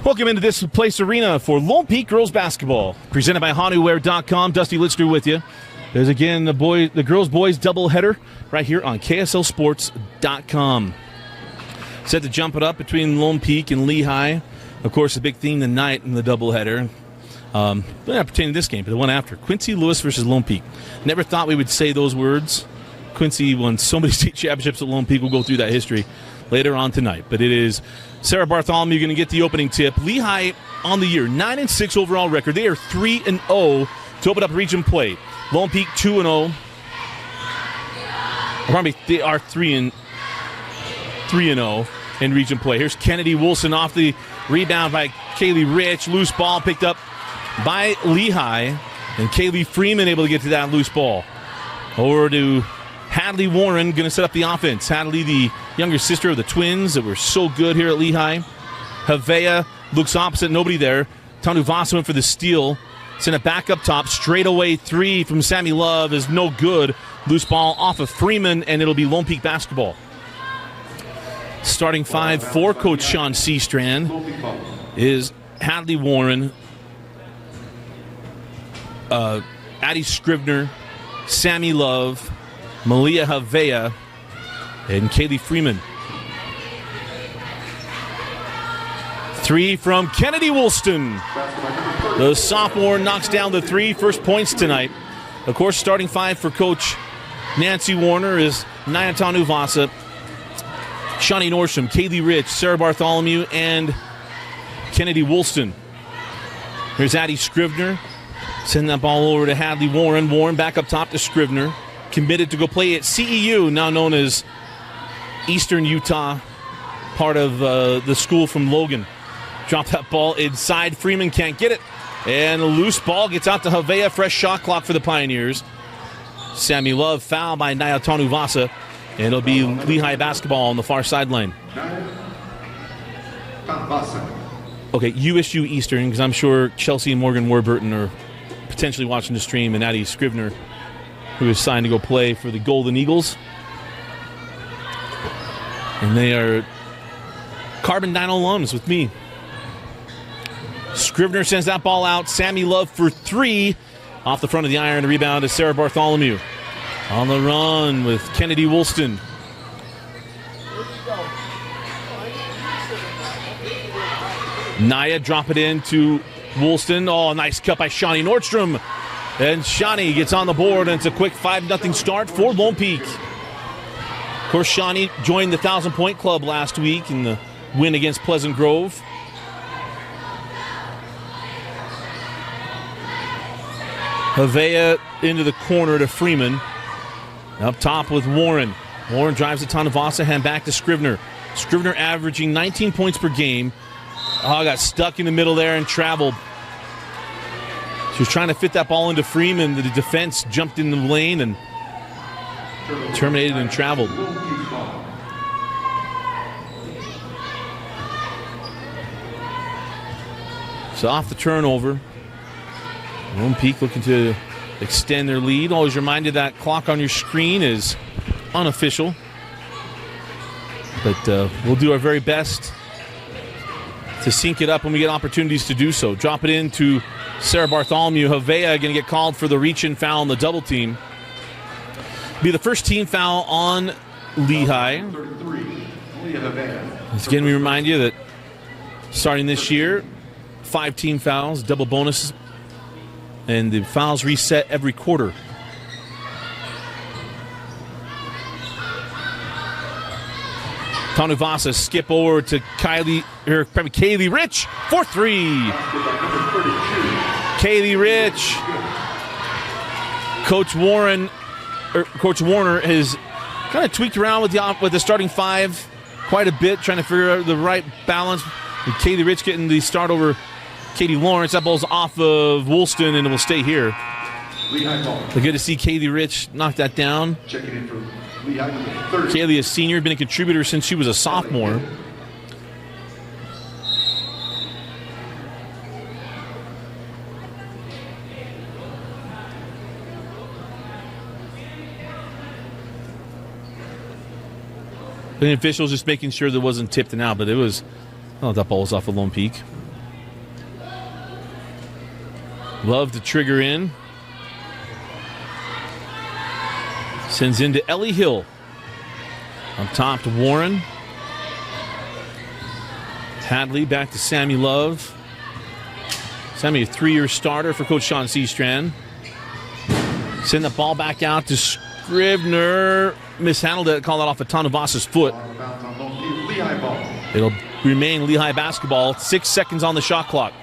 Welcome into this place arena for Lone Peak Girls Basketball, presented by HanuWare.com. Dusty Litzner with you. There's again the girls-boys doubleheader right here on KSLSports.com. Set to jump it up between Lone Peak and Lehi. Of course, the big theme tonight in the doubleheader. Not pertaining to this game, but the one after. Quincy Lewis versus Lone Peak. Never thought we would say those words. Quincy won so many state championships at Lone Peak. We'll go through that history later on tonight. But it is Sarah Bartholomew going to get the opening tip. Lehi on the year, 9-6 overall record. They are 3-0 to open up region play. Lone Peak 2-0. Probably they are 3-0 in region play. Here's Kennedy Wilson off the rebound by Kaylee Rich. Loose ball picked up by Lehi. And Kaylee Freeman able to get to that loose ball. Over to Hadley Warren going to set up the offense. Hadley, the younger sister of the twins that were so good here at Lehi. Havea looks opposite, nobody there. Tanuvasa went for the steal. Sent it back up top. Straight away three from Sammy Love is no good. Loose ball off of Freeman, and it'll be Lone Peak basketball. Starting five for Coach Sean Seastrand is Hadley Warren, Addie Scrivener, Sammy Love, Malia Havea, and Kaylee Freeman. Three from Kennedy Woolston. The sophomore knocks down the three, first points tonight. Of course, starting five for Coach Nancy Warner is Naya Tanuvasa, Shawnee Nordstrom, Kaylee Rich, Sarah Bartholomew, and Kennedy Woolston. Here's Addie Scrivener. Send that ball over to Hadley Warren. Warren back up top to Scrivener. Committed to go play at CEU, now known as Eastern Utah, part of the school from Logan. Drop that ball inside. Freeman can't get it. And a loose ball gets out to Havea. Fresh shot clock for the Pioneers. Sammy Love fouled by Naya Tanuvasa. And it'll be Lehi basketball on the far sideline. Okay, USU Eastern, because I'm sure Chelsea and Morgan Warburton are potentially watching the stream, and Addie Scrivener, who is signed to go play for the Golden Eagles. And they are Carbon Dino alums with me. Scrivener sends that ball out. Sammy Love for three. Off the front of the iron. The rebound is Sarah Bartholomew. On the run with Kennedy Woolston. Naya drop it in to Woolston. Oh, nice cut by Shawnee Nordstrom. And Shawnee gets on the board, and it's a quick 5-0 start for Lone Peak. Of course, Shawnee joined the 1,000-point club last week in the win against Pleasant Grove. Havea into the corner to Freeman. Up top with Warren. Warren drives to Tanuvasa, hand back to Scrivener. Scrivener averaging 19 points per game. Oh, got stuck in the middle there and traveled. She was trying to fit that ball into Freeman. The defense jumped in the lane and terminated and traveled. So off the turnover. Lone Peak looking to extend their lead. Always remind you that clock on your screen is unofficial. But we'll do our very best to sync it up when we get opportunities to do so. Drop it into Sarah Bartholomew. Havea going to get called for the reach-in foul on the double team. Be the first team foul on Lehi. Again, we remind you that starting this year, 5 team fouls, double bonuses, and the fouls reset every quarter. Tanuvasa skip over to Kaylee Rich for three. Kaylee Rich. Coach Warner has kind of tweaked around with the starting five quite a bit, trying to figure out the right balance. With Kaylee Rich getting the start over Katie Lawrence. That ball's off of Woolston, and it will stay here. But good to see Kaylee Rich knock that down. Kaylee, a senior, been a contributor since she was a sophomore. The officials just making sure that it wasn't tipped and out, but it was, oh, that ball was off of Lone Peak. Love to trigger in. Sends into Ellie Hill. Up top to Warren. Hadley back to Sammy Love. Sammy, a 3-year starter for Coach Sean Seastrand. Send the ball back out to Scrivener. Mishandled it, called that off of Tanuvas's foot. It'll remain Lehigh basketball. 6 seconds on the shot clock.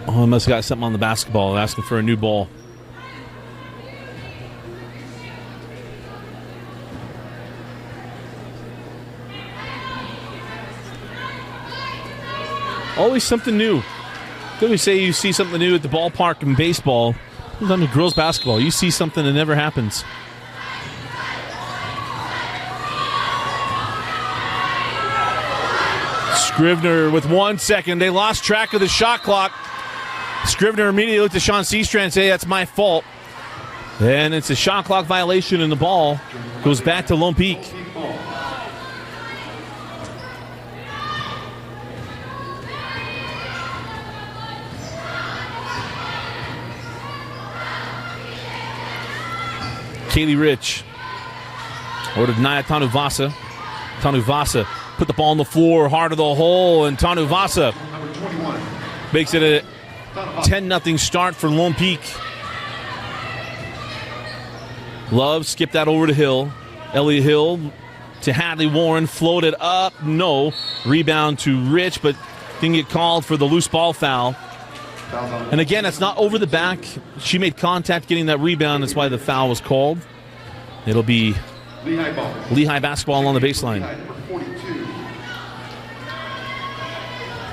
Oh, I must have got something on the basketball, asking for a new ball. Always something new. Could we say you see something new at the ballpark in baseball? Sometimes in girls basketball, you see something that never happens. Scrivener with 1 second. They lost track of the shot clock. Scrivener immediately looked at Sean Seastrand and said, that's my fault. And it's a shot clock violation, and the ball goes back to Lone Peak. Kaylee Rich over to Naya Tanuvasa. Tanuvasa put the ball on the floor, hard of the hole, and Tanuvasa makes it a 10-0 start for Lone Peak. Love skipped that over to Hill. Elliot Hill to Hadley. Warren floated up. No. Rebound to Rich, but didn't get called for the loose ball foul. And again, it's not over the back. She made contact getting that rebound. That's why the foul was called. It'll be Lehigh basketball on the baseline.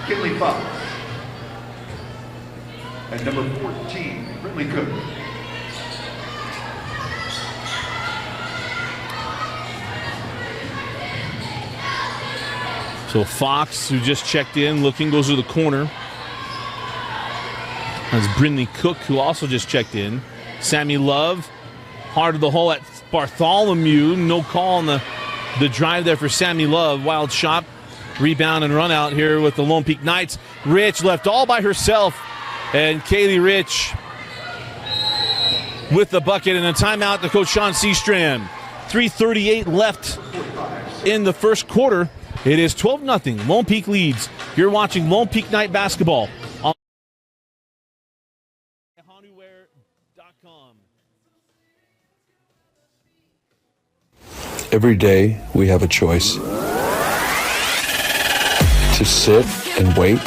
Kinley Fox. And number 14, Brinley Cook. So Fox, who just checked in, looking, goes to the corner. That's Brinley Cook, who also just checked in. Sammy Love, hard of the hole at Bartholomew. No call on the drive there for Sammy Love. Wild shot, rebound, and run out here with the Lone Peak Knights. Rich left all by herself. And Kaylee Rich with the bucket and a timeout to Coach Sean Seastrand. 3:38 left in the first quarter. It is 12-0. Lone Peak leads. You're watching Lone Peak Night Basketball on HanuWare.com. Every day we have a choice to sit and wait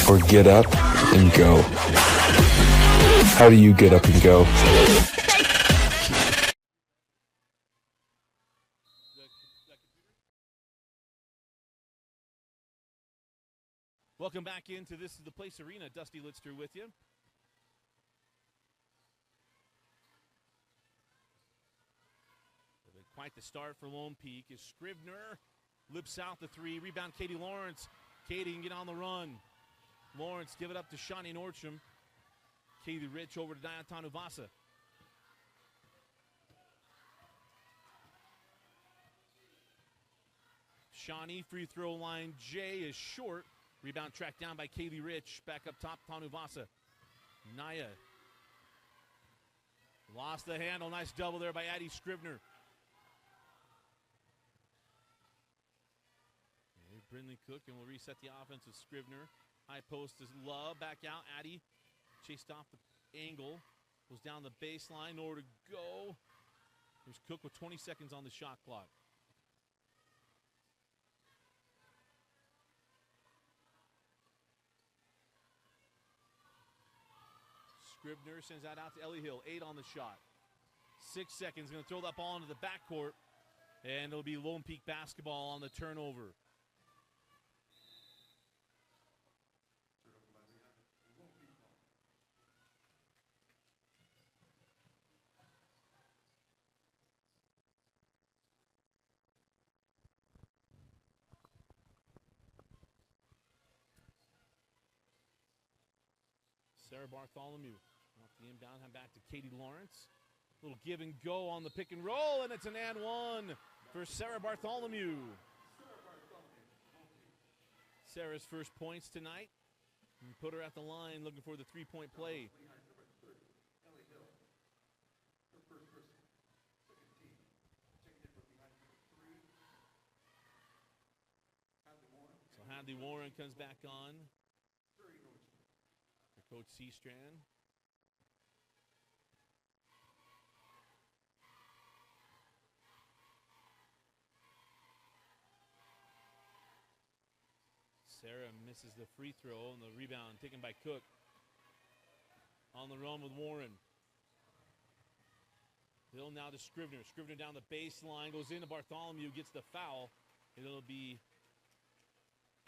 or get up and go. How do you get up and go? Welcome back into This Is the Place Arena. Dusty Litster with you. Quite the start for Lone Peak is Scrivener. Lips out the three. Rebound Katie Lawrence. Katie can get on the run. Lawrence give it up to Shawnee Nordstrom. Katie Rich over to Diana Tanuvasa. Shawnee free throw line. J is short. Rebound tracked down by Kaylee Rich. Back up top, Tanuvasa. Naya. Lost the handle. Nice double there by Addie Scrivener. Brinley Cook, and we'll reset the offense with Scrivener. High post is Love. Back out. Addie chased off the angle. Goes down the baseline. Nowhere to go. There's Cook with 20 seconds on the shot clock. Scrivener sends that out to Ellie Hill. 8 on the shot. 6 seconds. Going to throw that ball into the backcourt. And it'll be Lone Peak basketball on the turnover. Sarah Bartholomew off the inbound, hand back to Katie Lawrence. Little give and go on the pick and roll, and it's an and one for Sarah Bartholomew. Sarah's first points tonight. And put her at the line looking for the three-point play. So Hadley Warren comes back on for Coach Seastrand. Sarah misses the free throw, and the rebound taken by Cook. On the run with Warren. Hill now to Scrivener. Scrivener down the baseline, goes into Bartholomew, gets the foul. It'll be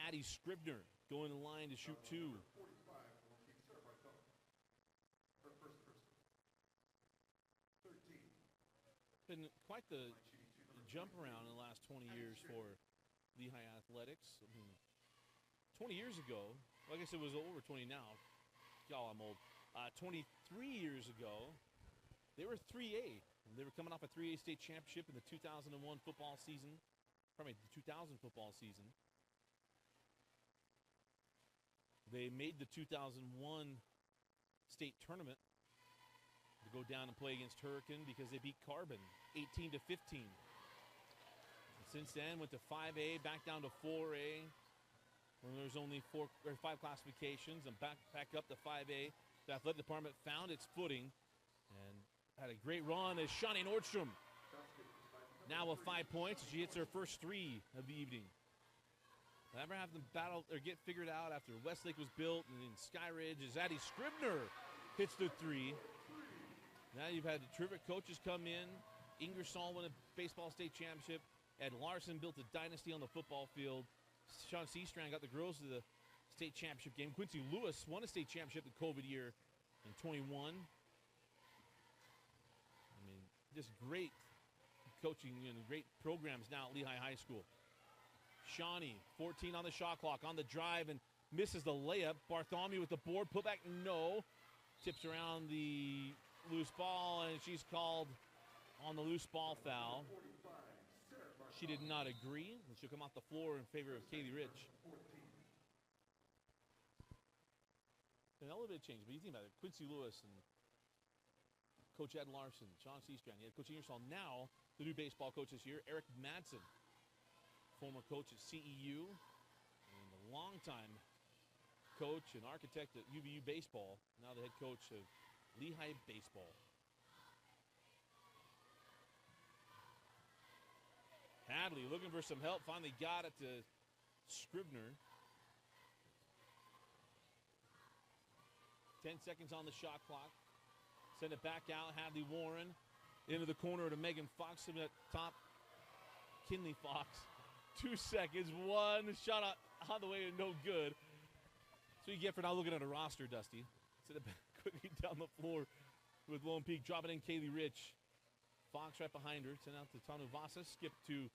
Addie Scrivener going to the line to shoot two. Been quite the jump around in the last 20 years for Lehi Athletics. I mean, 20 years ago, well, I guess it was over 20 now. Y'all, I'm old. 23 years ago, they were 3A. They were coming off a 3A state championship in the 2001 football season. Probably the 2000 football season. They made the 2001 state tournament to go down and play against Hurricane because they beat Carbon 18-15. And since then, went to 5A, back down to 4A. When there's only 5 classifications, and back up to 5A. The athletic department found its footing and had a great run as Shawnee Nordstrom now with 5 points. She hits her first three of the evening. Never have them battle or get figured out after Westlake was built, and then Sky Ridge as Addie Scrivener hits the three. Now you've had the terrific coaches come in. Ingersoll won a baseball state championship. Ed Larson built a dynasty on the football field. Sean Seastrand got the girls to the state championship game. Quincy Lewis won a state championship the COVID year in 21. I mean, just great coaching and great programs now at Lehi High School. Shawnee, 14 on the shot clock, on the drive, and misses the layup. Bartholomew with the board, put back, no. Tips around the loose ball, and she's called on the loose ball foul. She did not agree, and she'll come off the floor in favor of Kaylee Rich. And a little bit of change, but you think about it, Quincy Lewis and Coach Ed Larson, Sean Seastrand, you had Coach Ingersoll, now the new baseball coach this year, Eric Madsen, former coach at CEU, and a longtime coach and architect at UVU baseball, now the head coach of Lehi baseball. Hadley looking for some help, finally got it to Scrivener. 10 seconds on the shot clock. Send it back out, Hadley Warren into the corner to Megan Fox at top. Kinley Fox, 2 seconds, one shot out on the way and no good. So you get for not looking at a roster, Dusty. Send it back quickly down the floor with Lone Peak, drop it in Kaylee Rich. Fox right behind her. Send out to Tanu Vasa. Skip to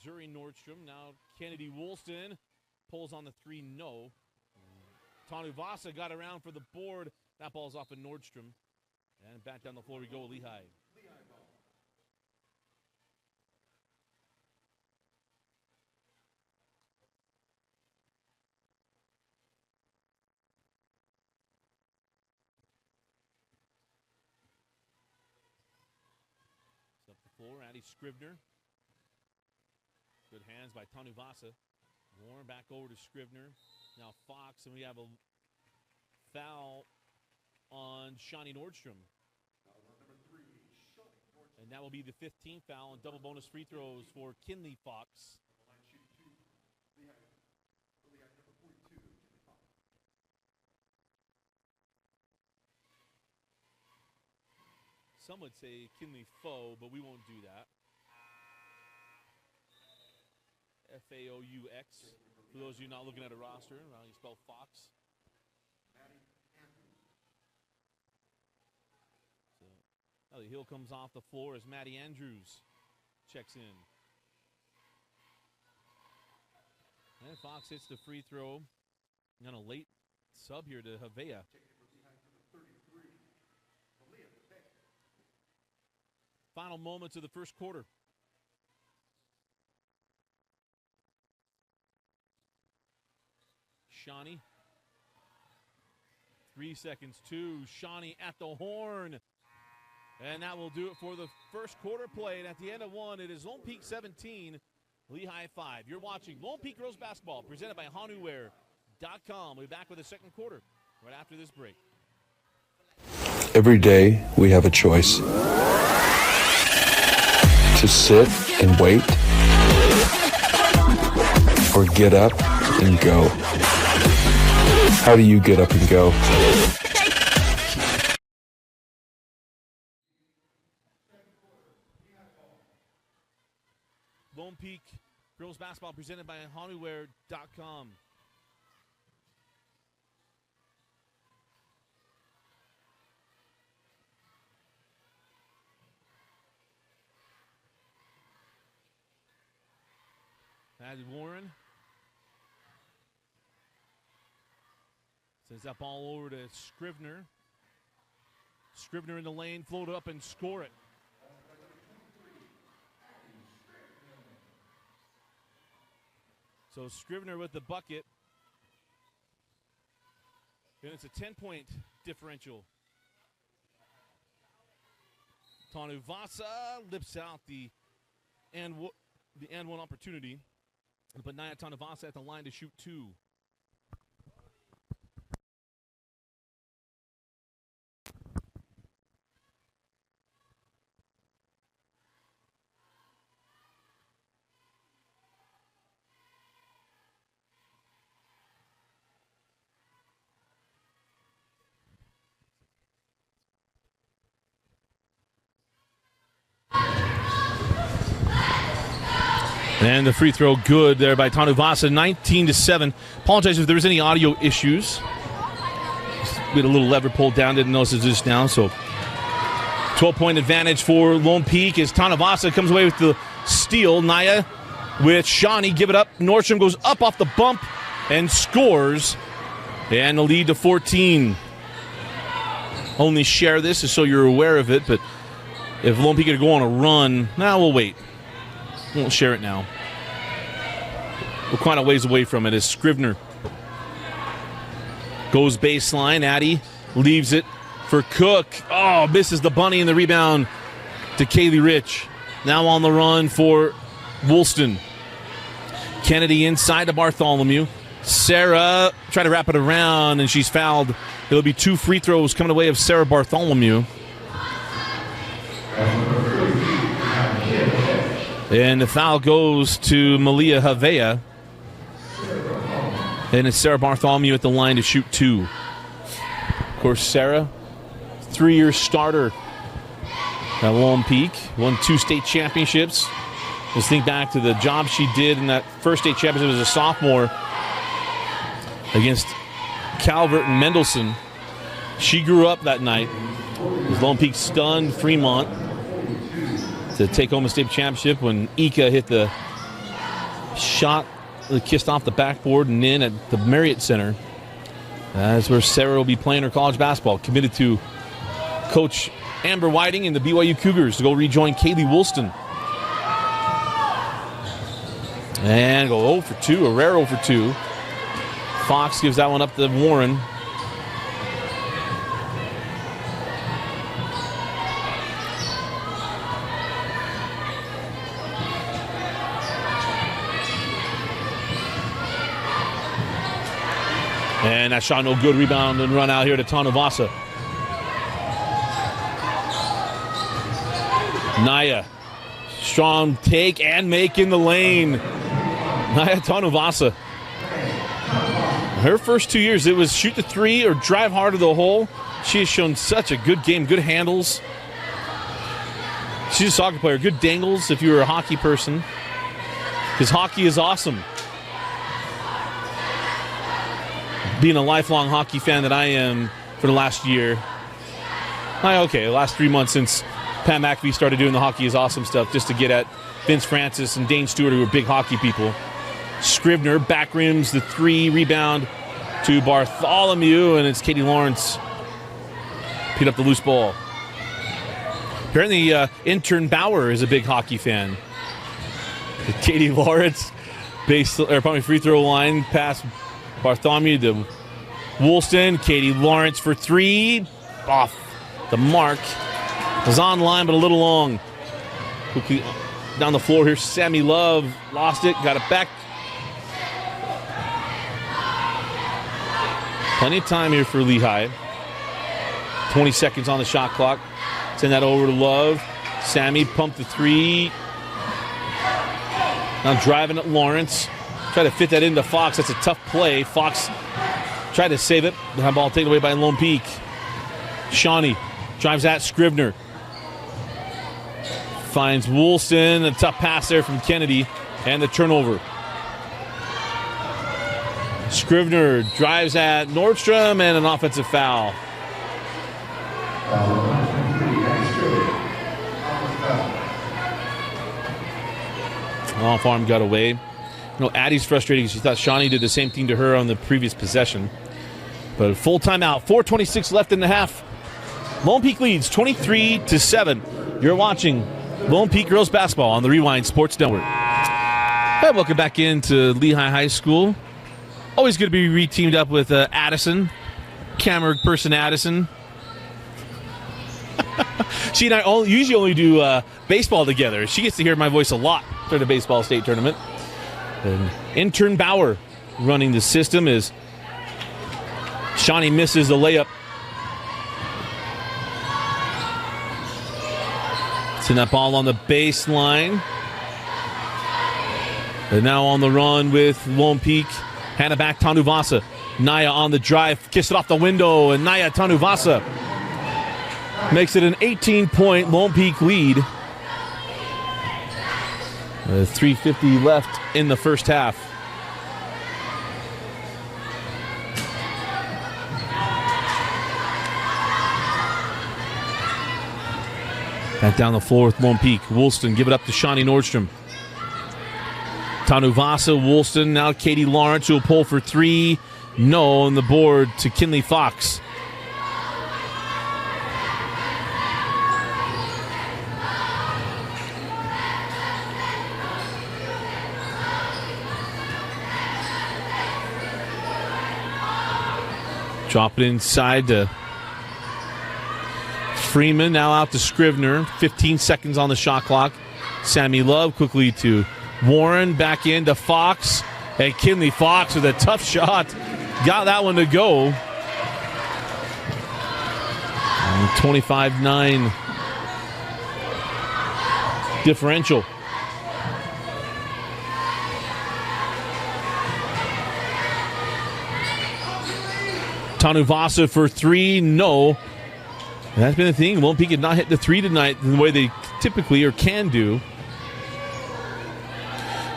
Zuri Nordstrom. Now Kennedy Woolston pulls on the three. No. Tanu Vasa got around for the board. That ball's off of Nordstrom. And back down the floor we go, Lehi. Up the floor, Addie Scrivener. Good hands by Tanu Vasa. Warren back over to Scrivener. Now Fox, and we have a foul on Shawnee Nordstrom. And that will be the 15th foul and double bonus free throws for Kinley Fox. Some would say Kinley Foe, but we won't do that. F-A-O-U-X. For those of you not looking at a roster, how you spell Fox. So, Ellie Hill comes off the floor as Maddie Andrews checks in. And Fox hits the free throw. And a late sub here to Havea. Final moments of the first quarter. Shawnee. 3 seconds, 2. Shawnee at the horn. And that will do it for the first quarter play. And at the end of one, it is Lone Peak 17, Lehi 5. You're watching Lone Peak Girls Basketball, presented by Honeyware.com. We'll be back with the second quarter right after this break. Every day we have a choice. To sit and wait, or get up and go. How do you get up and go? Lone Peak Girls Basketball presented by Honeyware.com. Added Warren. Sends that ball over to Scrivener. Scrivener in the lane, float up and score it. So Scrivener with the bucket. And it's a 10-point differential. Tanuvasa lips out the and one opportunity. But Naya Tanuvasa at the line to shoot 2. And the free throw good there by Tanuvasa, 19-7. Apologize if there was any audio issues. We had a little lever pulled down, didn't notice it just now. So 12-point advantage for Lone Peak as Tanuvasa comes away with the steal. Naya with Shawnee, give it up. Nordstrom goes up off the bump and scores. And the lead to 14. Only share this so you're aware of it, but if Lone Peak could go on a run, we'll wait. Won't share it now. We're quite a ways away from it as Scrivener goes baseline. Addy leaves it for Cook. Oh, misses the bunny and the rebound to Kaylee Rich. Now on the run for Woolston. Kennedy inside to Bartholomew. Sarah trying to wrap it around, and she's fouled. It'll be 2 free throws coming away of Sarah Bartholomew. And the foul goes to Malia Havea. And it's Sarah Bartholomew at the line to shoot 2. Of course, Sarah, 3-year starter at Lone Peak. Won 2 state championships. Just think back to the job she did in that first state championship as a sophomore against Calvert and Mendelson. She grew up that night as Lone Peak stunned Fremont to take home a state championship when Ika hit the shot that kissed off the backboard and in at the Marriott Center. That's where Sarah will be playing her college basketball, committed to Coach Amber Whiting and the BYU Cougars to go rejoin Kaylee Woolston. And go 0 for 2, a rare 0 for 2. Fox gives that one up to Warren. And that shot no good. Rebound and run out here to Tanuvasa. Naya. Strong take and make in the lane. Naya Tanuvasa. Her first 2 years, it was shoot the 3 or drive hard to the hole. She has shown such a good game, good handles. She's a soccer player. Good dangles if you were a hockey person. Because hockey is awesome. Being a lifelong hockey fan that I am for the last year. The last 3 months since Pat McAfee started doing the hockey is awesome stuff just to get at Vince Francis and Dane Stewart, who are big hockey people. Scrivener back rims the 3, rebound to Bartholomew, and it's Katie Lawrence picked up the loose ball. Apparently, intern Bauer is a big hockey fan. Katie Lawrence, free throw line, pass Bartholomew to Woolston. Katie Lawrence for three. Off the mark. Was on line, but a little long. Quickly down the floor here. Sammy Love lost it, got it back. Plenty of time here for Lehi. 20 seconds on the shot clock. Send that over to Love. Sammy pumped the three. Now driving at Lawrence. Try to fit that into Fox. That's a tough play. Fox tried to save it. The ball taken away by Lone Peak. Shawnee drives at Scrivener. Finds Woolston. A tough pass there from Kennedy. And the turnover. Scrivener drives at Nordstrom and an offensive foul. Off arm got away. You know, Addie's frustrated because she thought Shawnee did the same thing to her on the previous possession. But full timeout. 4:26 left in the half. Lone Peak leads 23-7. You're watching Lone Peak Girls Basketball on the Rewind Sports Network. Hey, welcome back into Lehi High School. Always good to be re-teamed up with Addison, camera person Addison. She and I usually only do baseball together. She gets to hear my voice a lot during the baseball state tournament. And intern Bauer running the system as Shawnee misses the layup. Send that ball on the baseline. And now on the run with Lone Peak. Hand it back, Tanuvasa. Naya on the drive. Kiss it off the window. And Naya Tanuvasa makes it an 18-point Lone Peak lead. 3:50 left in the first half. Back down the floor with Lone Peak. Woolston give it up to Shawnee Nordstrom. Tanuvasa, Woolston, now Katie Lawrence who will pull for three. No on the board to Kinley Fox. Drop it inside to Freeman, now out to Scrivener. 15 seconds on the shot clock. Sammy Love quickly to Warren, back in to Fox. And Kinley Fox with a tough shot. Got that one to go. 25-9 differential. Tanuvasa for three, no. That's been the thing. Lone Peak had not hit the three tonight the way they typically or can do.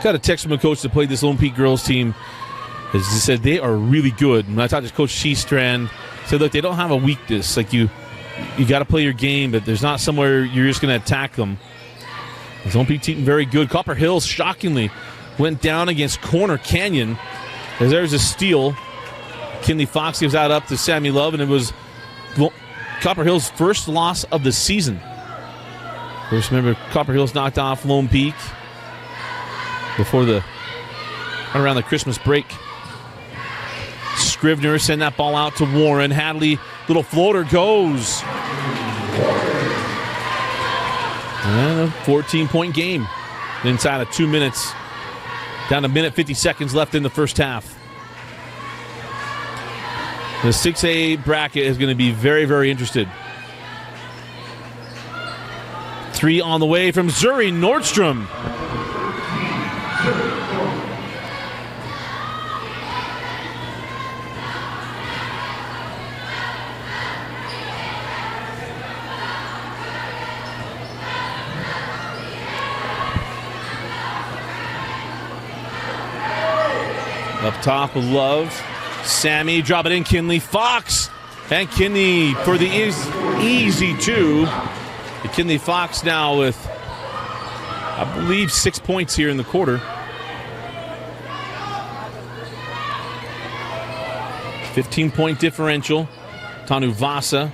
Got a text from a coach that played this Lone Peak girls team. As he said, they are really good. And I talked to Coach Sheestrand. Said, look, they don't have a weakness. Like you got to play your game, but there's not somewhere you're just going to attack them. This Lone Peak team very good. Copper Hills shockingly went down against Corner Canyon. As there's a steal. Kinley Fox gives that up to Sammy Love, and it was Copper Hills' first loss of the season. Of course, remember, Copper Hills knocked off Lone Peak before around the Christmas break. Scrivener send that ball out to Warren. Hadley, little floater goes. And a 14-point game inside of 2 minutes. Down to minute 50 seconds left in the first half. The 6A bracket is going to be very, very interested. Three on the way from Zuri Nordstrom. Up top with Love. Sammy, drop it in, Kinley Fox. And Kinley for the easy two. Kinley Fox now with, I believe, 6 points here in the quarter. 15-point differential. Tanuvasa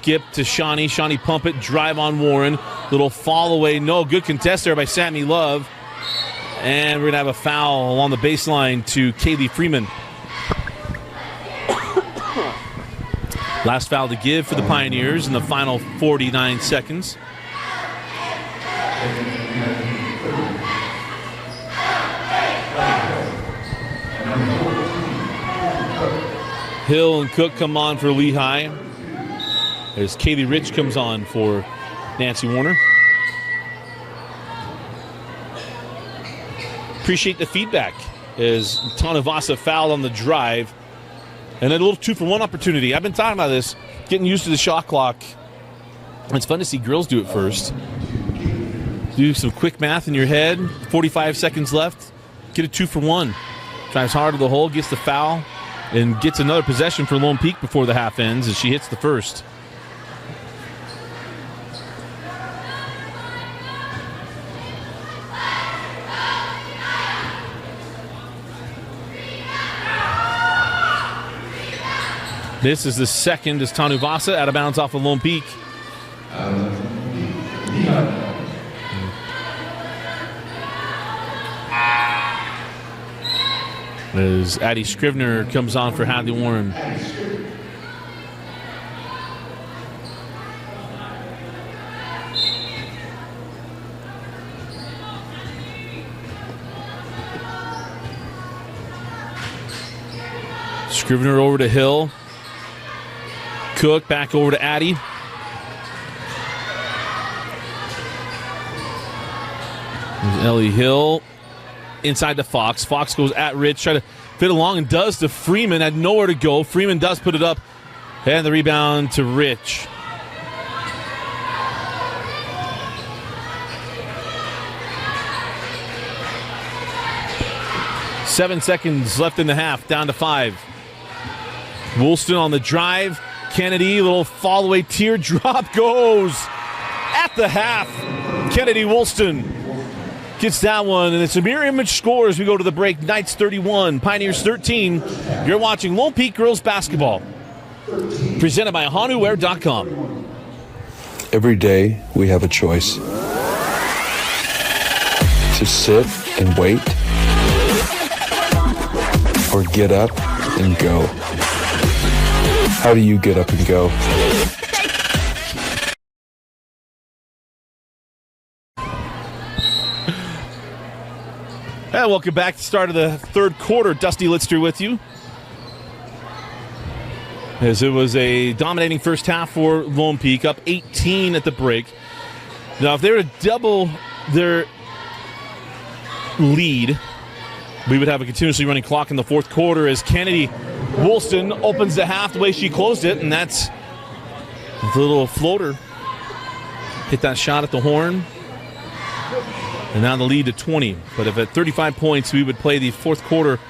skip to Shawnee. Shawnee pump it, drive on Warren. Little fall away. No, good contest there by Sammy Love. And we're going to have a foul along the baseline to Kaylee Freeman. Last foul to give for the Pioneers in the final 49 seconds. Hill and Cook come on for Lehi. As Kaylee Rich comes on for Nancy Warner. Appreciate the feedback as Tanavasa fouled on the drive. And then a little 2-for-1 opportunity. I've been talking about this, getting used to the shot clock. It's fun to see girls do it first. Do some quick math in your head. 45 seconds left. Get a 2-for-1. Drives hard to the hole, gets the foul, and gets another possession for Lone Peak before the half ends as she hits the first. This is the second as Tanuvasa out of bounds off of Lone Peak. As Addie Scrivener comes on for Hadley Warren. Scrivener over to Hill. Cook back over to Addie. There's Ellie Hill inside to Fox. Fox goes at Rich, try to fit along and does to Freeman. Had nowhere to go. Freeman does put it up. And the rebound to Rich. Seven seconds left in the half, down to 5. Woolston on the drive. Kennedy, little fall away teardrop goes at the half. Kennedy Woolston gets that one, and it's a mirror image score as we go to the break. Knights 31, Pioneers 13. You're watching Lone Peak Girls Basketball, presented by HanuWare.com. Every day we have a choice. To sit and wait, or get up and go. How do you get up and go? And welcome back to the start of the third quarter. Dusty Litster with you. As it was a dominating first half for Lone Peak, up 18 at the break. Now, if they were to double their lead, we would have a continuously running clock in the fourth quarter as Kennedy Woolston opens the half the way she closed it, and that's the little floater. Hit that shot at the horn. And now the lead to 20. But if at 35 points, we would play the fourth quarter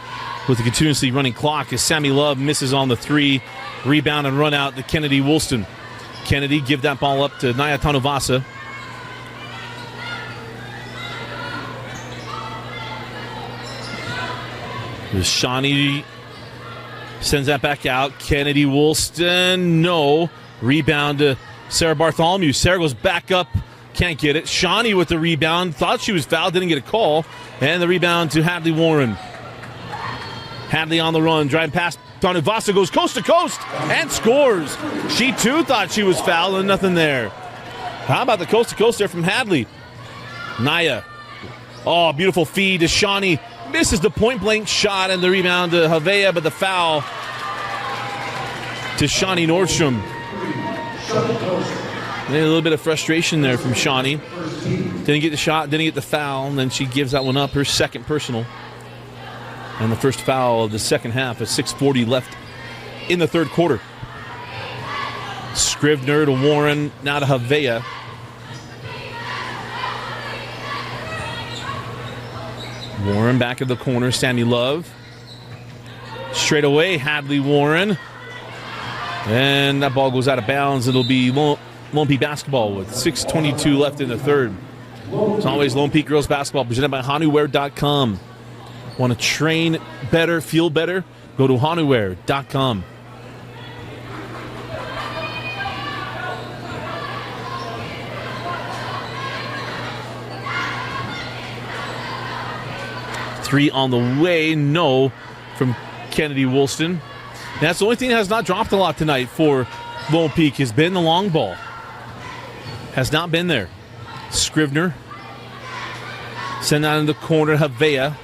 with a continuously running clock as Sammy Love misses on the 3. Rebound and run out to Kennedy Woolston. Kennedy give that ball up to Naya Tanuvasa. Shawnee sends that back out. Kennedy Woolston, no. Rebound to Sarah Bartholomew. Sarah goes back up, can't get it. Shawnee with the rebound, thought she was fouled, didn't get a call. And the rebound to Hadley Warren. Hadley on the run, driving past Tanuvasa, goes coast to coast and scores. She too thought she was fouled and nothing there. How about the coast to coast there from Hadley? Naya. Oh, beautiful feed to Shawnee. Misses the point-blank shot and the rebound to Havea, but the foul to Shawnee Nordstrom. A little bit of frustration there from Shawnee. Didn't get the shot, didn't get the foul, and then she gives that one up, her second personal. And the first foul of the second half at 6:40 left in the third quarter. Scrivener to Warren, now to Havea. Warren back in the corner, Sammy Love. Straight away, Hadley Warren. And that ball goes out of bounds. It'll be Lone Peak basketball with 6:22 left in the third. As always, Lone Peak Girls Basketball presented by HanuWare.com. Want to train better, feel better? Go to HanuWare.com. Three on the way, no, from Kennedy Woolston. And that's the only thing that has not dropped a lot tonight for Lone Peak has been the long ball. Has not been there. Scrivener. Send out in the corner, Havea.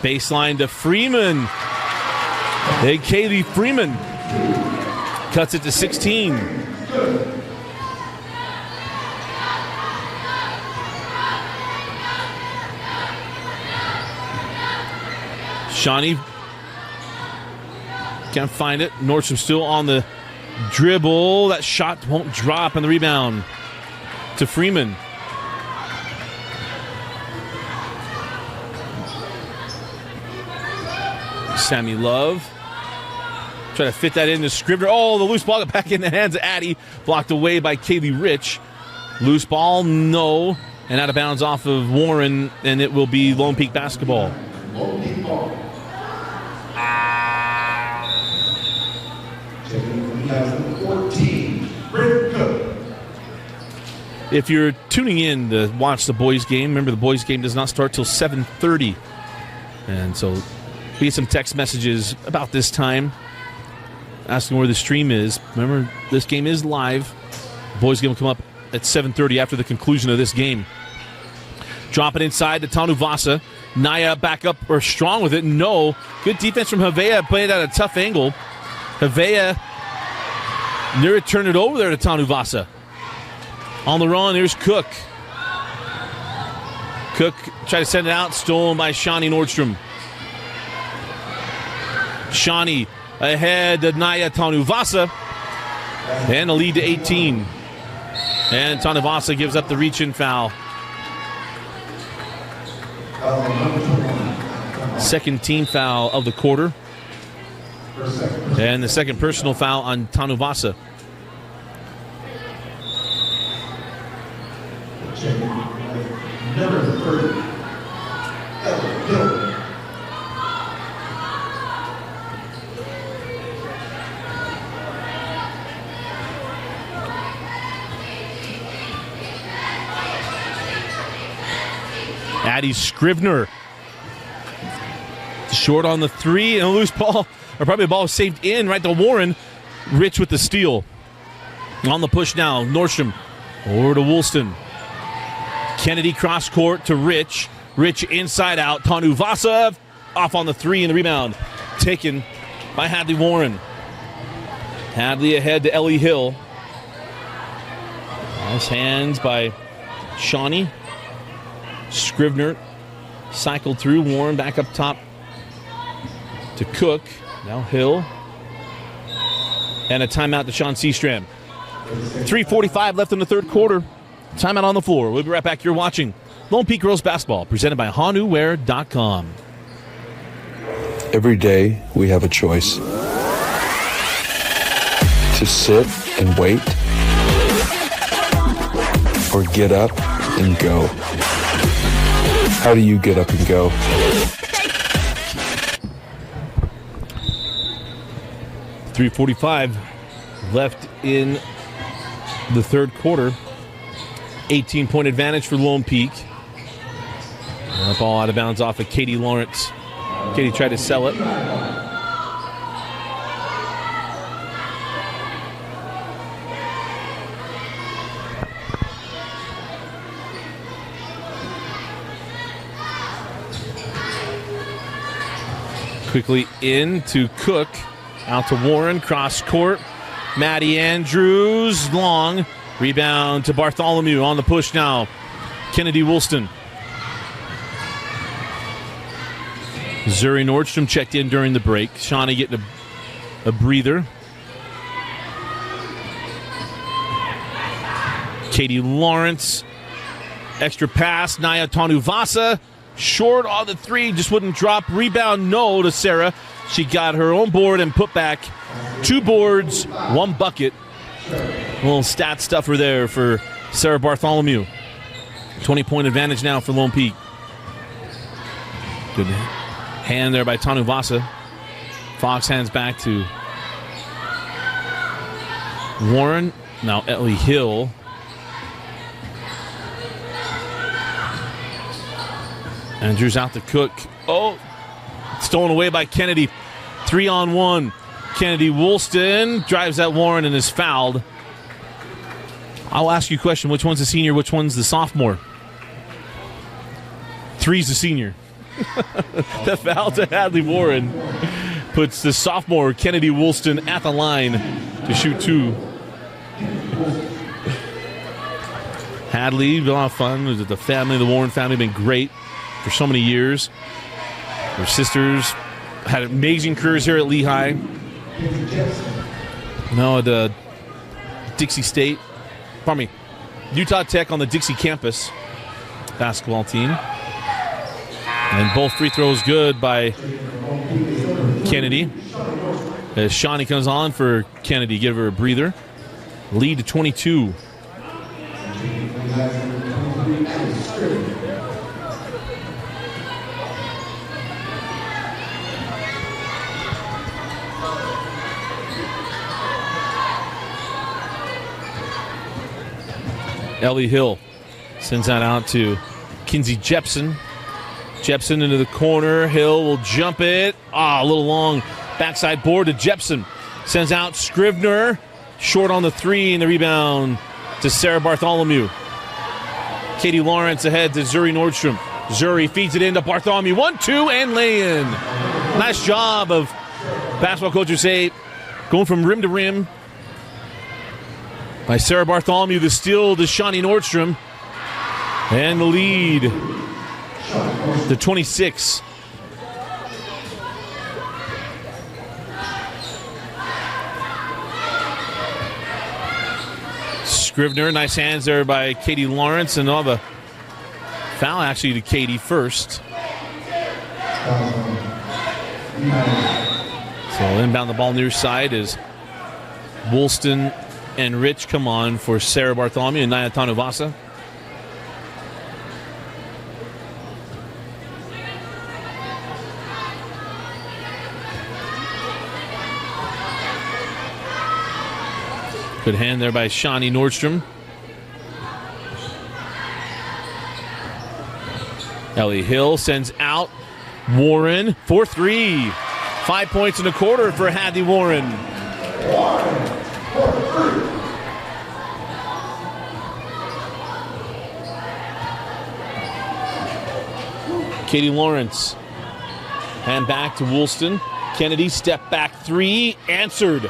Baseline to Freeman. Hey, Kaylee Freeman cuts it to 16. Shawnee can't find it. Nordstrom still on the dribble. That shot won't drop, and the rebound to Freeman. Sammy Love. Try to fit that into Scrivener. Oh, the loose ball got back in the hands of Addie. Blocked away by Kaylee Rich. Loose ball, no. And out of bounds off of Warren, and it will be Lone Peak basketball. Lone Peak ball. 2014, Brent Cook. If you're tuning in to watch the boys' game, remember the boys' game does not start till 7:30. And so we get some text messages about this time asking where the stream is. Remember, this game is live. The boys' game will come up at 7:30 after the conclusion of this game. Drop it inside to Tanu Vasa. Naya back up or strong with it. No. Good defense from Havea. Played at a tough angle. Havea near it, turn it over there to Tanu Vasa. On the run, there's Cook. Cook tried to send it out. Stolen by Shawnee Nordstrom. Shawnee ahead to Naya Tanuvasa. And a lead to 18. And Tanuvasa gives up the reach-in foul. Second team foul of the quarter. And the second personal foul on Tanuvasa. Number 30, Hill. Addie Scrivener. Short on the three and a loose ball. Or probably a ball saved in right to Warren. Rich with the steal. On the push now. Nordstrom over to Woolston. Kennedy cross court to Rich. Rich inside out. Tanuvasa off on the three and the rebound. Taken by Hadley Warren. Hadley ahead to Ellie Hill. Nice hands by Shawnee. Scrivener cycled through. Warren back up top to Cook. Now Hill. And a timeout to Sean Seastram. 3:45 left in the third quarter. Timeout on the floor. We'll be right back. You're watching Lone Peak Girls Basketball, presented by HanuWear.com. Every day we have a choice. To sit and wait, or get up and go. How do you get up and go? .345 left in the third quarter. 18-point advantage for Lone Peak. That ball out of bounds off of Katie Lawrence. Katie tried to sell it. Quickly in to Cook. Out to Warren. Cross court. Maddie Andrews. Long. Rebound to Bartholomew on the push now. Kennedy Woolston. Zuri Nordstrom checked in during the break. Shawnee getting a breather. Katie Lawrence. Extra pass. Naya Tanuvasa. Short on the three. Just wouldn't drop. Rebound no to Sarah. She got her own board and put back 2 boards, 1 bucket. A little stat stuffer there for Sarah Bartholomew. 20-point advantage now for Lone Peak. Good hand there by Tanuvasa. Fox hands back to Warren. Now Ellie Hill. Andrews out to Cook. Oh, stolen away by Kennedy. 3-on-1. Kennedy Woolston drives at Warren and is fouled. I'll ask you a question. Which one's the senior? Which one's the sophomore? 3's the senior. The foul to Hadley Warren puts the sophomore Kennedy Woolston at the line to shoot 2. Hadley, a lot of fun. The family, the Warren family, been great for so many years. Their sisters had amazing careers here at Lehi. No, at Dixie State. Pardon me, Utah Tech on the Dixie campus basketball team. And both free throws good by Kennedy. As Shawnee comes on for Kennedy, give her a breather. Lead to 22. Ellie Hill sends that out to Kinsey Jepson. Jepson into the corner. Hill will jump it. A little long backside board to Jepson. Sends out Scrivener. Short on the 3 and the rebound to Sarah Bartholomew. Katie Lawrence ahead to Zuri Nordstrom. Zuri feeds it into Bartholomew. 1-2 and lay in. Nice job of basketball coaches say going from rim to rim. By Sarah Bartholomew, the steal to Shawnee Nordstrom. And the lead to 26. Scrivener, nice hands there by Katie Lawrence. And all the foul actually to Katie first. So inbound the ball near side as Woolston and Rich come on for Sarah Bartholomew and Naya Tanuvasa. Good hand there by Shawnee Nordstrom. Ellie Hill sends out Warren for 3. 5 points in a quarter for Hadley Warren. Katie Lawrence. Hand back to Woolston. Kennedy, step back 3. Answered.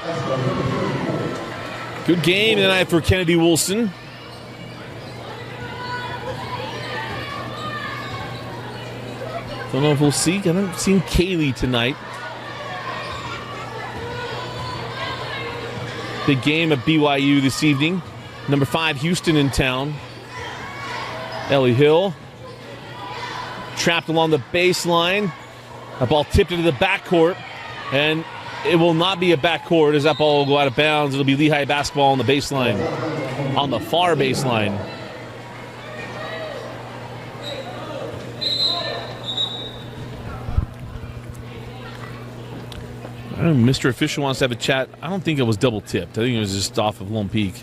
Good game tonight for Kennedy Woolston. Don't know if we'll see. I haven't seen Kaylee tonight. Big game at BYU this evening. Number 5, Houston in town. Ellie Hill. Trapped along the baseline. That ball tipped into the backcourt. And it will not be a backcourt as that ball will go out of bounds. It'll be Lehi basketball on the baseline. On the far baseline. I don't know, Mr. Official wants to have a chat. I don't think it was double tipped. I think it was just off of Lone Peak.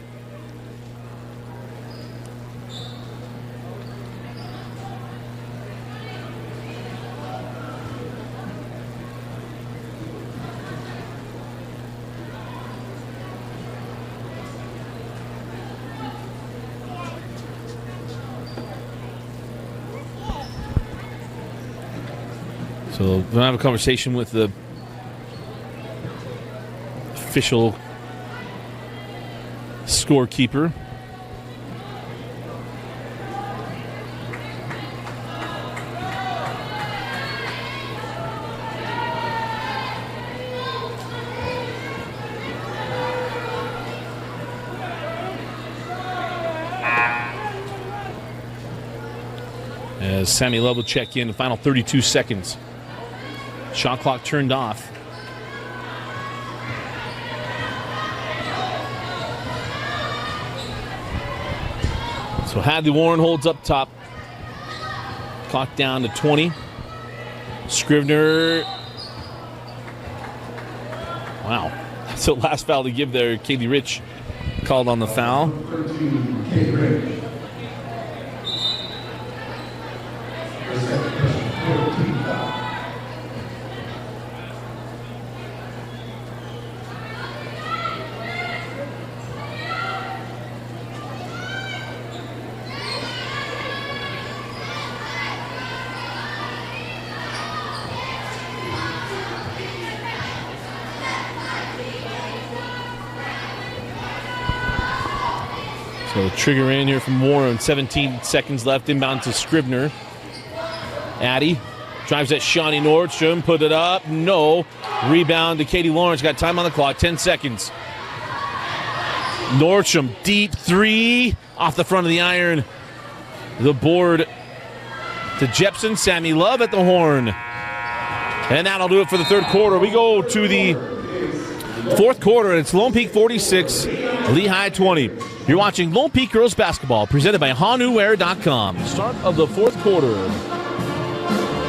So we're going to have a conversation with the official scorekeeper. As Sammy Love will check in the final 32 seconds. Shot clock turned off. So Hadley Warren holds up top. Clock down to 20. Scrivener. Wow. That's the last foul to give there. Katie Rich called on the foul. So trigger in here from Warren. 17 seconds left. Inbound to Scrivener. Addy drives at Shawnee Nordstrom. Put it up. No. Rebound to Katie Lawrence. Got time on the clock. 10 seconds. Nordstrom. Deep three. Off the front of the iron. The board to Jepson. Sammy Love at the horn. And that'll do it for the third quarter. We go to the fourth quarter. It's Lone Peak 46, Lehi 20. You're watching Lone Peak Girls Basketball, presented by HanuWear.com. Start of the fourth quarter.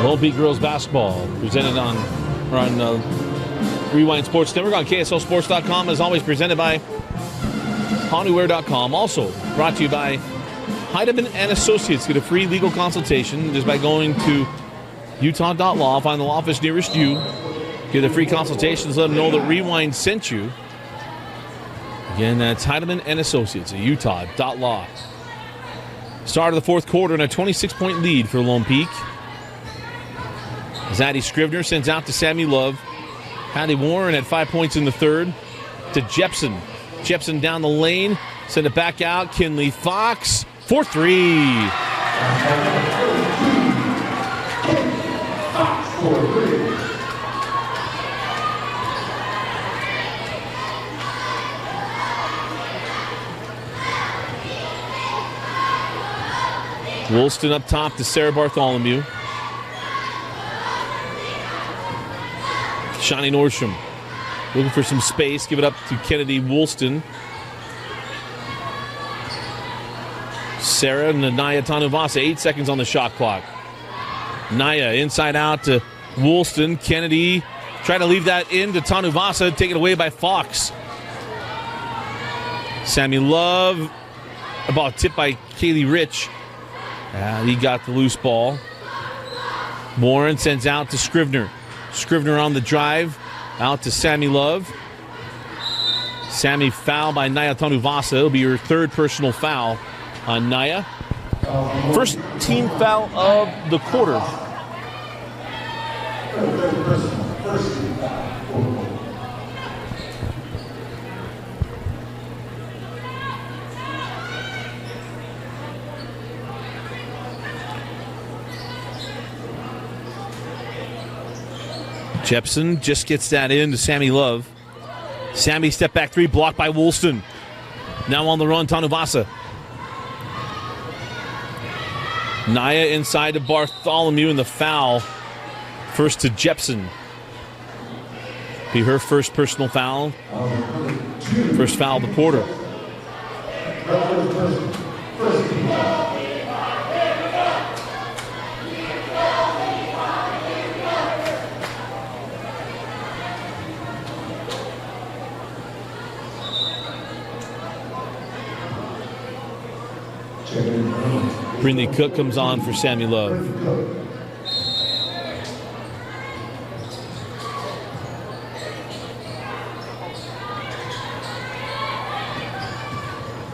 Lone Peak Girls Basketball, presented on Rewind Sports Network, on KSLSports.com, as always presented by HanuWear.com. Also brought to you by Heidemann and Associates. Get a free legal consultation just by going to Utah.law. Find the law office nearest you. Get a free consultation. Let them know that Rewind sent you. Again, that's Heidemann and Associates at Utah.law. Start of the fourth quarter and a 26-point lead for Lone Peak. As Addie Scrivener sends out to Sammy Love. Patty Warren at 5 points in the third to Jepson. Jepson down the lane. Send it back out. Kinley Fox for three. Woolston up top to Sarah Bartholomew. Shawnee Nordstrom looking for some space. Give it up to Kennedy Woolston. Sarah and Naya Tanuvasa. 8 seconds on the shot clock. Naya inside out to Woolston. Kennedy trying to leave that in to Tanuvasa. Taken away by Fox. Sammy Love. A ball tipped by Kaylee Rich. He got the loose ball. Warren sends out to Scrivener. Scrivener on the drive. Out to Sammy Love. Sammy fouled by Naya Tanuvasa. It'll be her third personal foul on Naya. First team foul of the quarter. Jepson just gets that in to Sammy Love. Sammy step back three, blocked by Woolston. Now on the run, Tanuvasa. Naya inside to Bartholomew in the foul. First to Jepson. Be her first personal foul. First foul of the quarter. Brindley Cook comes on for Sammy Love.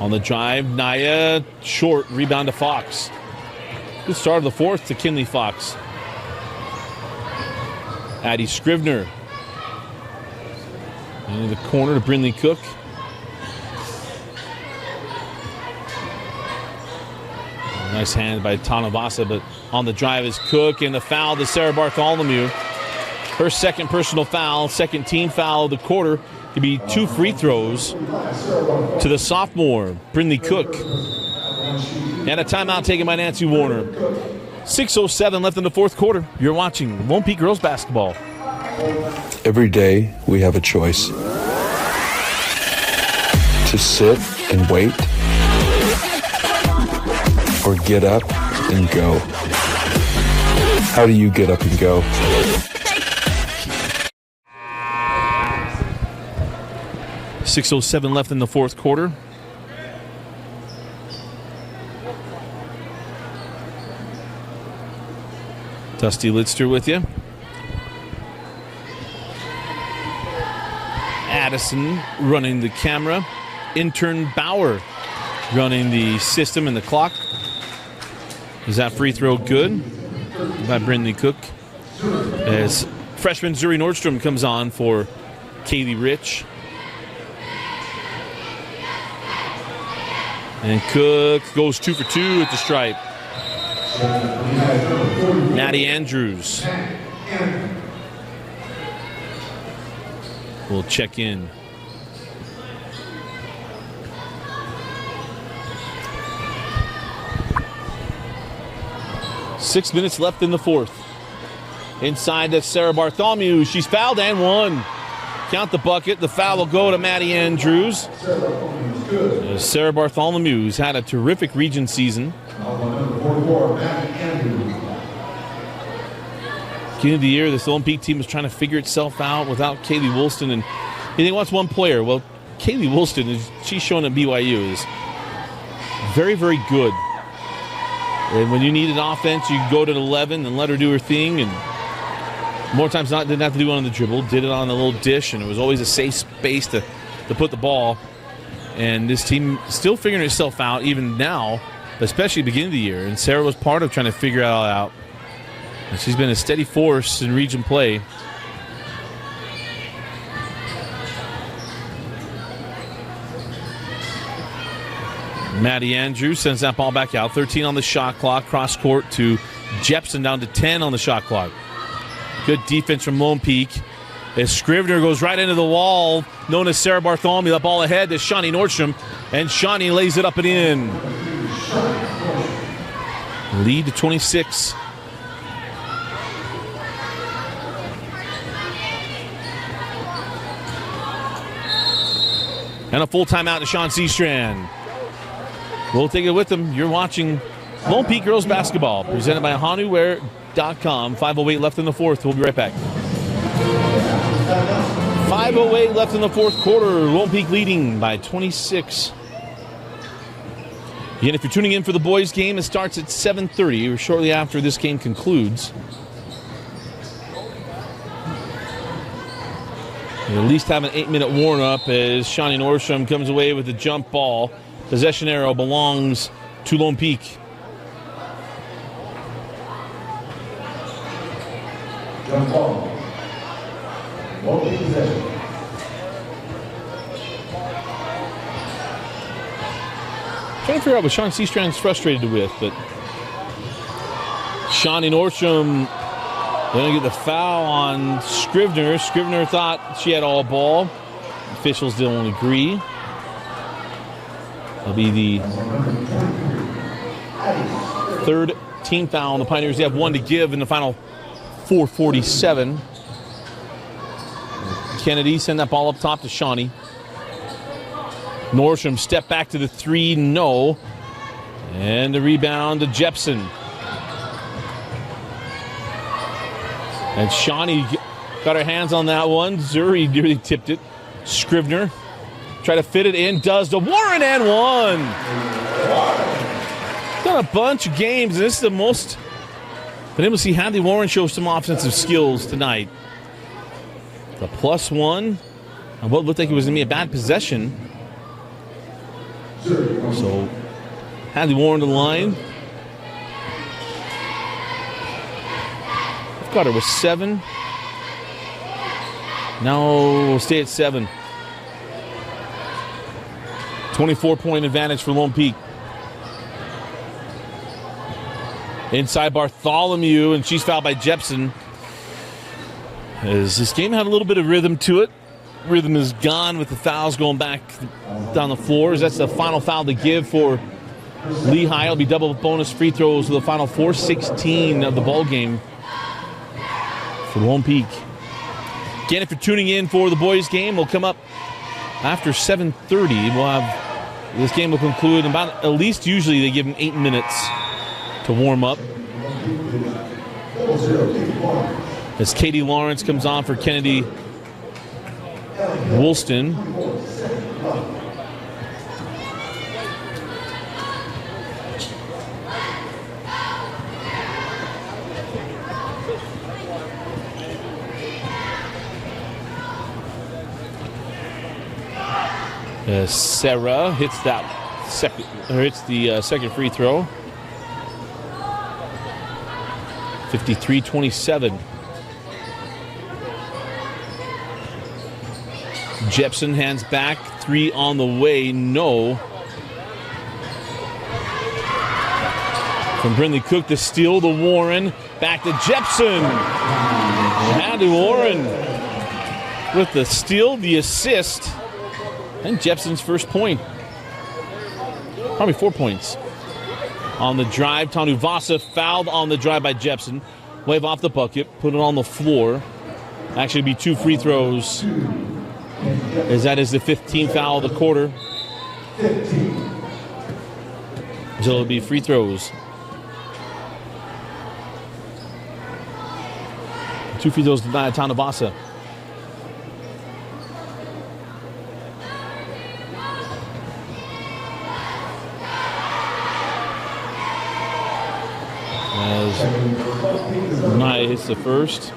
On the drive, Naya short, rebound to Fox. Good start of the fourth to Kinley Fox. Addie Scrivener. Into the corner to Brindley Cook. Nice hand by Tanuvasa, but on the drive is Cook, and the foul to Sarah Bartholomew. Her second personal foul, second team foul of the quarter. Could be 2 free throws to the sophomore, Brindley Cook. And a timeout taken by Nancy Warner. 6:07 left in the fourth quarter. You're watching Lone Peak Girls Basketball. Every day we have a choice. To sit and wait, or get up and go. How do you get up and go? .607 left in the fourth quarter. Dusty Lidster with you. Addison running the camera. Intern Bauer running the system and the clock. Is that free throw good? By Brindley Cook. As freshman Zuri Nordstrom comes on for Kaylee Rich. And Cook goes 2 for 2 at the stripe. Maddie Andrews will check in. Six minutes left in the fourth. Inside to Sarah Bartholomew. She's fouled and one. Count the bucket. The foul will go to Maddie Andrews. Sarah Bartholomew, who's had a terrific region season. Beginning of the year, this Olympic team was trying to figure itself out without Kaylee Woolston. And you think, what's one player? Well, Kaylee Woolston, she's shown at BYU, is very, very good. And when you need an offense, you go to 11 and let her do her thing. And more times not, didn't have to do it on the dribble, did it on a little dish, and it was always a safe space to put the ball. And this team still figuring itself out even now, especially at the beginning of the year. And Sarah was part of trying to figure it all out. And she's been a steady force in region play. Maddie Andrews sends that ball back out. 13 on the shot clock. Cross court to Jepson, down to 10 on the shot clock. Good defense from Lone Peak. As Scrivener goes right into the wall, known as Sarah Bartholomew. That ball ahead to Shawnee Nordstrom. And Shawnee lays it up and in. Lead to 26. And a full timeout to Sean Seastrand. We'll take it with them. You're watching Lone Peak Girls Basketball, presented by HanuWare.com. 5:08 left in the fourth. We'll be right back. 5:08 left in the fourth quarter. Lone Peak leading by 26. Again, if you're tuning in for the boys' game, it starts at 7:30 or shortly after this game concludes. You'll at least have an 8-minute warm-up as Shawnee Nordstrom comes away with a jump ball. Possession arrow belongs to Lone Peak. Jump ball. Lone Peak possession. Trying to figure out what Sean Seastrand's frustrated with, but Shawnee Nordstrom going to get the foul on Scrivener. Scrivener thought she had all ball. Officials didn't agree. It'll be the third team foul on the Pioneers. They have one to give in the final 4:47. Kennedy send that ball up top to Shawnee. Nordstrom step back to the three, no. And the rebound to Jepson. And Shawnee got her hands on that one. Zuri nearly tipped it. Scrivener try to fit it in, does to Warren and one. Done a bunch of games, and this is the most been able to see Hadley Warren show some offensive skills tonight. The +1 on what looked like it was going to be a bad possession. So Hadley Warren to the line. I've got her with 7. Now we'll stay at 7. 24-point advantage for Lone Peak. Inside Bartholomew, and she's fouled by Jepson. As this game had a little bit of rhythm to it. Rhythm is gone with the fouls going back down the floors. That's the final foul to give for Lehi. It'll be double bonus free throws for the final 4:16 of the ball game for Lone Peak. Again, if you're tuning in for the boys' game, we'll come up after 7:30. We'll have this game will conclude about, at least usually they give them 8 minutes to warm up. As Katie Lawrence comes on for Kennedy Woolston. Sarah hits that second, or hits the second free throw. 53-27. Jepson hands back, 3 on the way, no. From Brindley Cook, the steal to Warren. Back to Jepson. And to Warren with the steal, the assist, and Jepson's first point. Probably 4 points. On the drive, Tanuvasa fouled on the drive by Jepson. Wave off the bucket, put it on the floor. Actually be 2 free throws, as that is the 15th foul of the quarter. So it'll be free throws. 2 free throws denied Tanuvasa. As Naya hits the first.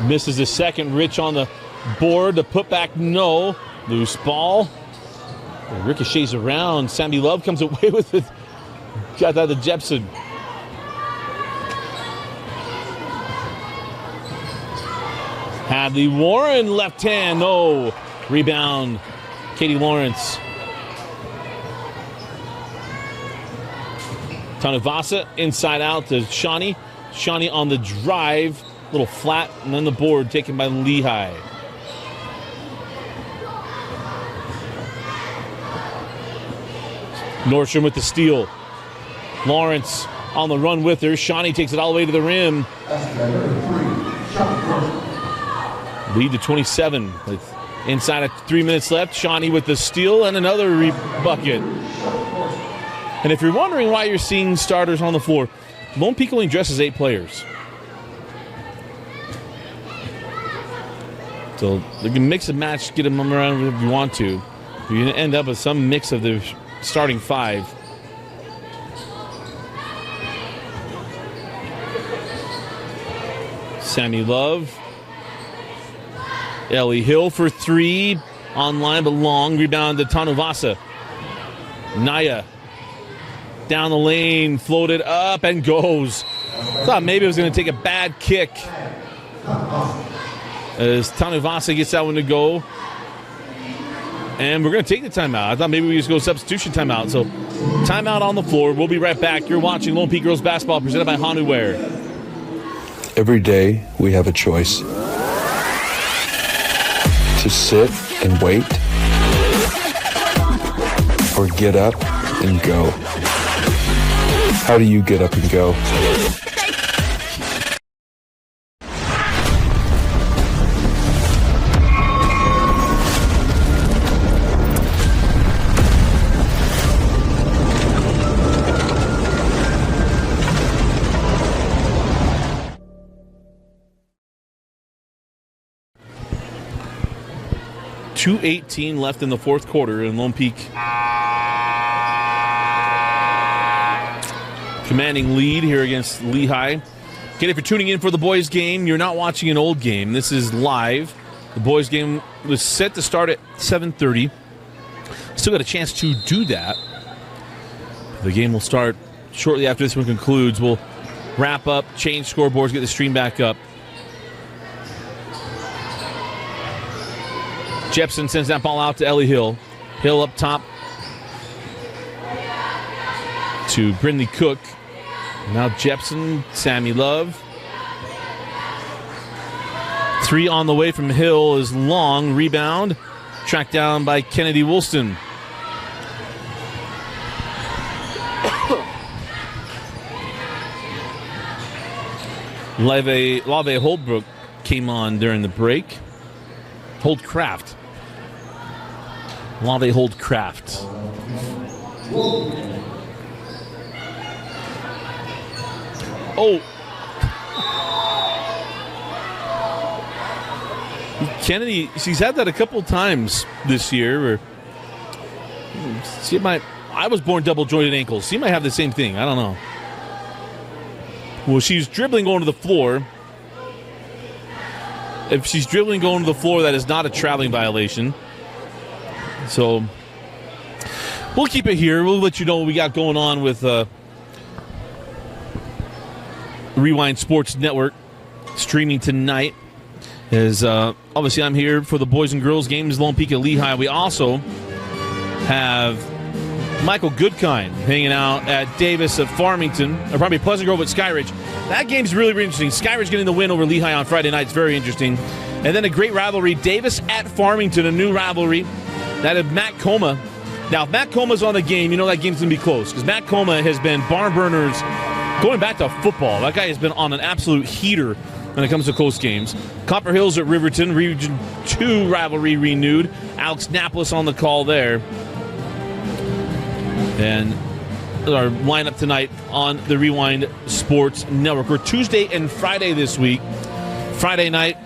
Misses the second. Rich on the board. The putback, no. Loose ball. It ricochets around. Sammy Love comes away with it. Got that to Jepson. Hadley Warren, left hand, no. Rebound, Katie Lawrence. Tanuvasa inside out to Shawnee. Shawnee on the drive, little flat, and then the board taken by Lehi. Nordstrom with the steal. Lawrence on the run with her. Shawnee takes it all the way to the rim. Lead to 27 with inside of 3 minutes left. Shawnee with the steal and another bucket. And if you're wondering why you're seeing starters on the floor, Lone Peak only dresses 8 players. So you can mix and match, get them around if you want to. You're going to end up with some mix of the starting 5. Sammy Love. Ellie Hill for 3. Online but long. Rebound to Tanuvasa. Naya. Down the lane. Floated up and goes. Thought maybe it was going to take a bad kick. As Tanuvasa gets that one to go. And we're going to take the timeout. I thought maybe we just go substitution timeout. So timeout on the floor. We'll be right back. You're watching Lone Peak Girls Basketball presented by Hanuware. Every day we have a choice. To sit and wait, or get up and go. How do you get up and go? .218 left in the fourth quarter, and Lone Peak commanding lead here against Lehi. Again, if you're tuning in for the boys' game, you're not watching an old game. This is live. The boys' game was set to start at 7:30. Still got a chance to do that. The game will start shortly after this one concludes. We'll wrap up, change scoreboards, get the stream back up. Jepson sends that ball out to Ellie Hill. Hill up top to Brindley Cook. Now Jepson, Sammy Love. 3 on the way from Hill is long. Rebound. Tracked down by Kennedy Woolston. Lave Holdbrook came on during the break. Holdcraft. Lave Holdcraft. Oh. Kennedy, she's had that a couple times this year. I was born double jointed ankles. She might have the same thing. I don't know. Well, she's dribbling going to the floor. If she's dribbling going to the floor, that is not a traveling violation. So we'll keep it here. We'll let you know what we got going on with Rewind Sports Network streaming tonight. Is obviously I'm here for the boys and girls games, Lone Peak at Lehi. We also have Michael Goodkind hanging out at Davis at Farmington, or probably Pleasant Grove at Skyridge. That game's really, really interesting. Skyridge getting the win over Lehi on Friday night. It's very interesting. And then a great rivalry, Davis at Farmington, a new rivalry. That of Matt Coma. Now, if Matt Coma's on the game, you know that game's going to be close, because Matt Coma has been barn burners going back to football. That guy has been on an absolute heater when it comes to close games. Copper Hills at Riverton, Region 2 rivalry renewed. Alex Napolis on the call there. And our lineup tonight on the Rewind Sports Network. We're Tuesday and Friday this week. Friday night,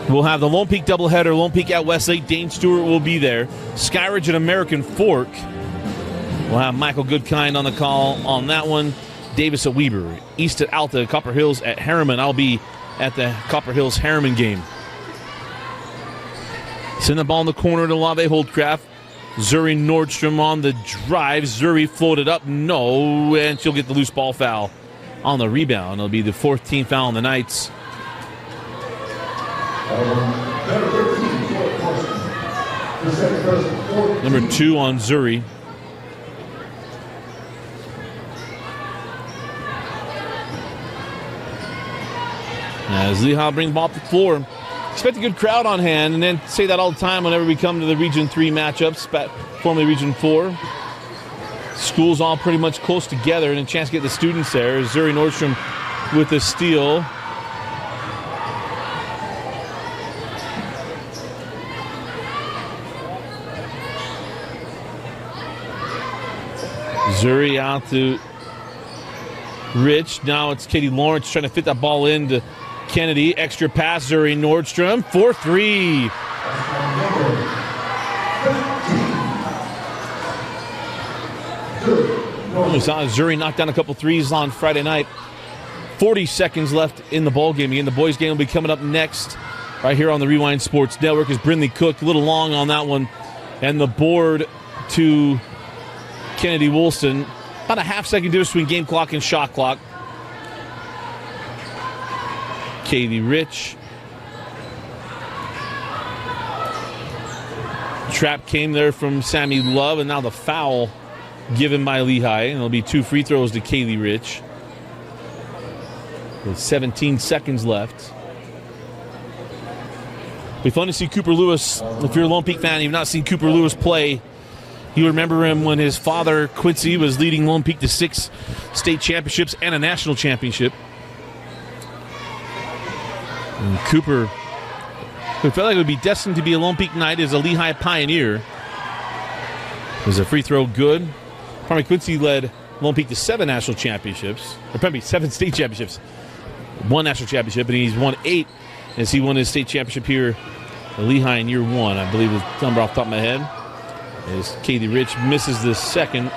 we'll have the Lone Peak doubleheader. Lone Peak at Westlake. Dane Stewart will be there. Skyridge at American Fork. We'll have Michael Goodkind on the call on that one. Davis at Weber. East at Alta. Copper Hills at Harriman. I'll be at the Copper Hills Harriman game. Send the ball in the corner to Lave Holdcraft. Zuri Nordstrom on the drive. Zuri floated up. No. And she'll get the loose ball foul on the rebound. It'll be the 14th foul on the Knights. Number 2 on Zuri. As Lehi brings the ball up the floor. Expect a good crowd on hand, and then say that all the time whenever we come to the Region 3 matchups, formerly Region 4. Schools all pretty much close together, and a chance to get the students there. Zuri Nordstrom with the steal. Zuri out to Rich. Now it's Katie Lawrence trying to fit that ball into Kennedy. Extra pass, Zuri Nordstrom. 4-3. We saw Zuri knock down a couple threes on Friday night. 40 seconds left in the ball game. Again, the boys' game will be coming up next right here on the Rewind Sports Network. As Brindley Cook, a little long on that one. And the board to Kennedy Woolston. About a half-second difference between game clock and shot clock. Katie Rich. Trap came there from Sammy Love, and now the foul given by Lehi. And it'll be 2 free throws to Kaylee Rich. With 17 seconds left. It'll be fun to see Cooper Lewis. If you're a Lone Peak fan and you've not seen Cooper Lewis play, you remember him when his father, Quincy, was leading Lone Peak to 6 state championships and a national championship. And Cooper, who felt like it would be destined to be a Lone Peak Knight, is a Lehi Pioneer. Was a free throw good. Probably Quincy led Lone Peak to 7 national championships, or probably 7 state championships. 1 national championship, and he's won 8 as he won his state championship here at Lehi in year 1. I believe the number off the top of my head. As Katie Rich misses the second.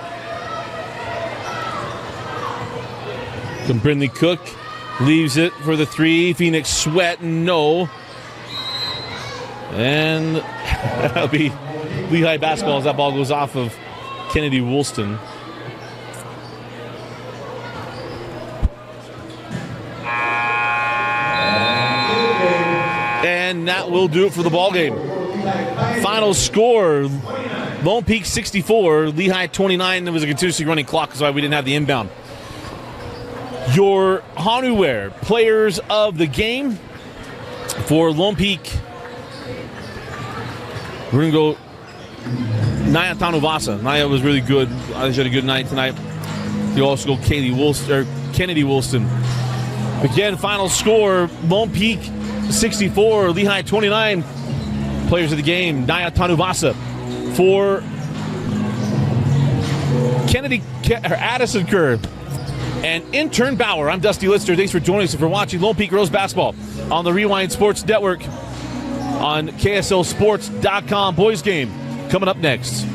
From Brindley Cook. Leaves it for the 3. Phoenix Sweat, no. And that'll be Lehi basketball as that ball goes off of Kennedy Woolston. And that will do it for the ball game. Final score, Lone Peak 64, Lehi 29. There was a continuously running clock, that's why we didn't have the inbound. Your Hanuware players of the game for Lone Peak. We're going to go Naya Tanuvasa. Naya was really good. She had a good night tonight. You also go Kennedy Woolston. Again, final score, Lone Peak 64, Lehi 29. Players of the game, Naya Tanuvasa. For Addison Kerr and intern Bauer, I'm Dusty Lister. Thanks for joining us and for watching Lone Peak Girls Basketball on the Rewind Sports Network on KSLSports.com. Boys game coming up next.